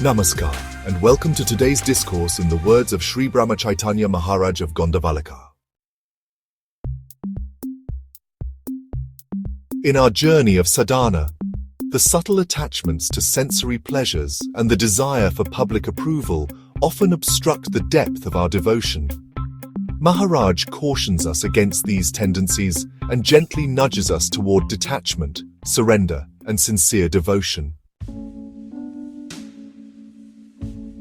Namaskar, and welcome to today's discourse in the words of Shri Brahmachaitanya Maharaj of Gondavalaka. In our journey of sadhana, the subtle attachments to sensory pleasures and the desire for public approval often obstruct the depth of our devotion. Maharaj cautions us against these tendencies and gently nudges us toward detachment, surrender, and sincere devotion.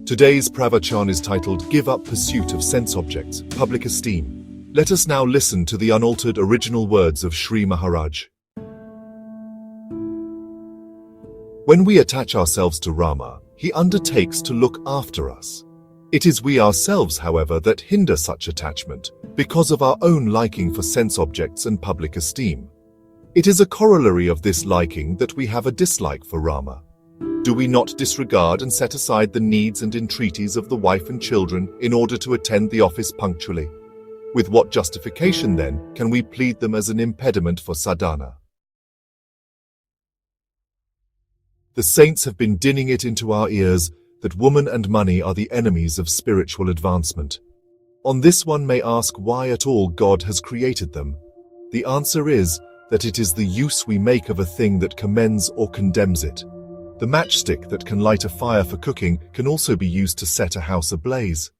Today's Pravachan is titled Give Up Pursuit of Sense Objects, Public Esteem. Let us now listen to the unaltered original words of Shri Maharaj. When we attach ourselves to Rama, he undertakes to look after us. It is we ourselves, however, that hinder such attachment, because of our own liking for sense objects and public esteem. It is a corollary of this liking that we have a dislike for Rama. Do we not disregard and set aside the needs and entreaties of the wife and children in order to attend the office punctually? With what justification, then, can we plead them as an impediment for sadhana? The saints have been dinning it into our ears that woman and money are the enemies of spiritual advancement. On this one may ask why at all God has created them. The answer is that it is the use we make of a thing that commends or condemns it. The matchstick that can light a fire for cooking can also be used to set a house ablaze.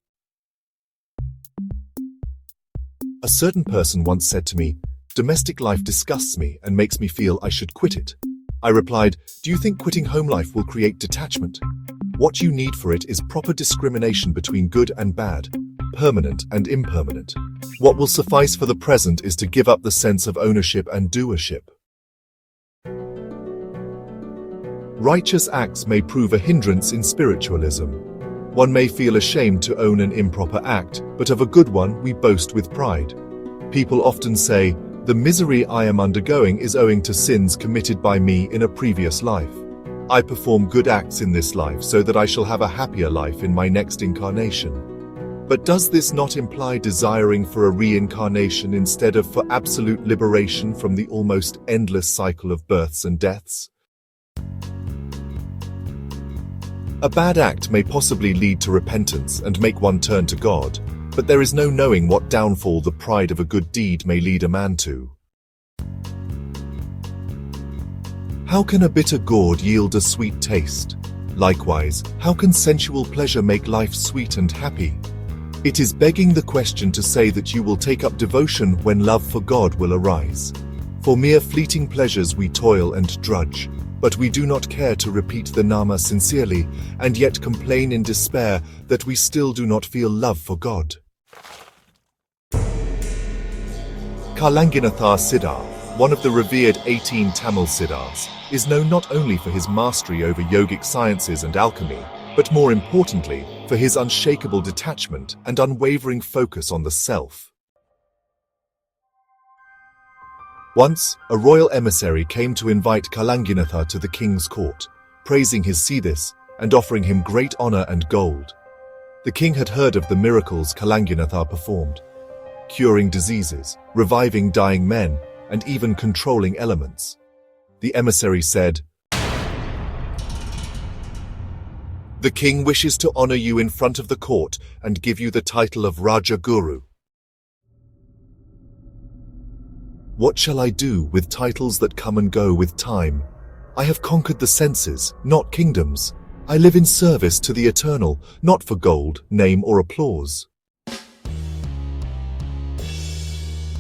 A certain person once said to me, "Domestic life disgusts me and makes me feel I should quit it." I replied, "Do you think quitting home life will create detachment? What you need for it is proper discrimination between good and bad, permanent and impermanent. What will suffice for the present is to give up the sense of ownership and doership." Righteous acts may prove a hindrance in spiritualism. One may feel ashamed to own an improper act, but of a good one we boast with pride. People often say, "The misery I am undergoing is owing to sins committed by me in a previous life. I perform good acts in this life so that I shall have a happier life in my next incarnation." But does this not imply desiring for a reincarnation instead of for absolute liberation from the almost endless cycle of births and deaths? A bad act may possibly lead to repentance and make one turn to God, but there is no knowing what downfall the pride of a good deed may lead a man to. How can a bitter gourd yield a sweet taste? Likewise, how can sensual pleasure make life sweet and happy? It is begging the question to say that you will take up devotion when love for God will arise. For mere fleeting pleasures we toil and drudge, but we do not care to repeat the Nama sincerely, and yet complain in despair that we still do not feel love for God. Kalanginatha Siddhar, one of the revered 18 Tamil Siddhars, is known not only for his mastery over yogic sciences and alchemy, but more importantly, for his unshakable detachment and unwavering focus on the self. Once, a royal emissary came to invite Kalanginatha to the king's court, praising his siddhis and offering him great honor and gold. The king had heard of the miracles Kalanginatha performed, curing diseases, reviving dying men, and even controlling elements. The emissary said, "The king wishes to honor you in front of the court and give you the title of Raja Guru." "What shall I do with titles that come and go with time? I have conquered the senses, not kingdoms. I live in service to the eternal, not for gold, name, or applause."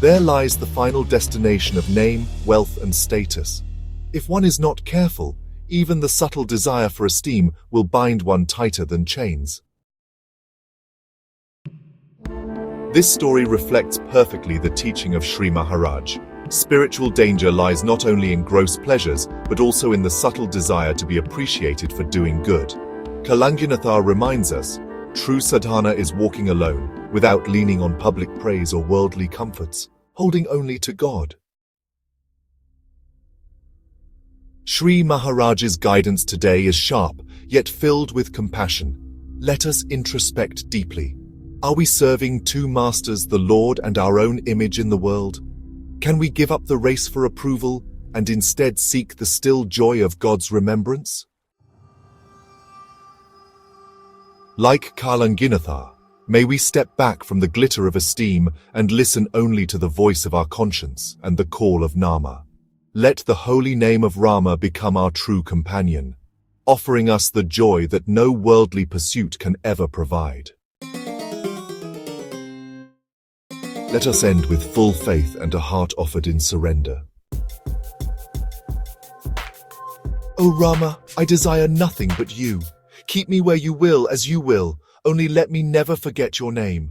There lies the final destination of name, wealth, and status. If one is not careful, even the subtle desire for esteem will bind one tighter than chains. This story reflects perfectly the teaching of Shri Maharaj. Spiritual danger lies not only in gross pleasures, but also in the subtle desire to be appreciated for doing good. Kalanginatha reminds us, true sadhana is walking alone, without leaning on public praise or worldly comforts, holding only to God. Shri Maharaj's guidance today is sharp, yet filled with compassion. Let us introspect deeply. Are we serving two masters, the Lord and our own image in the world? Can we give up the race for approval and instead seek the still joy of God's remembrance? Like Kalanginatha, may we step back from the glitter of esteem and listen only to the voice of our conscience and the call of Nama. Let the holy name of Rama become our true companion, offering us the joy that no worldly pursuit can ever provide. Let us end with full faith and a heart offered in surrender. O Rama, I desire nothing but you. Keep me where you will, as you will. Only let me never forget your name.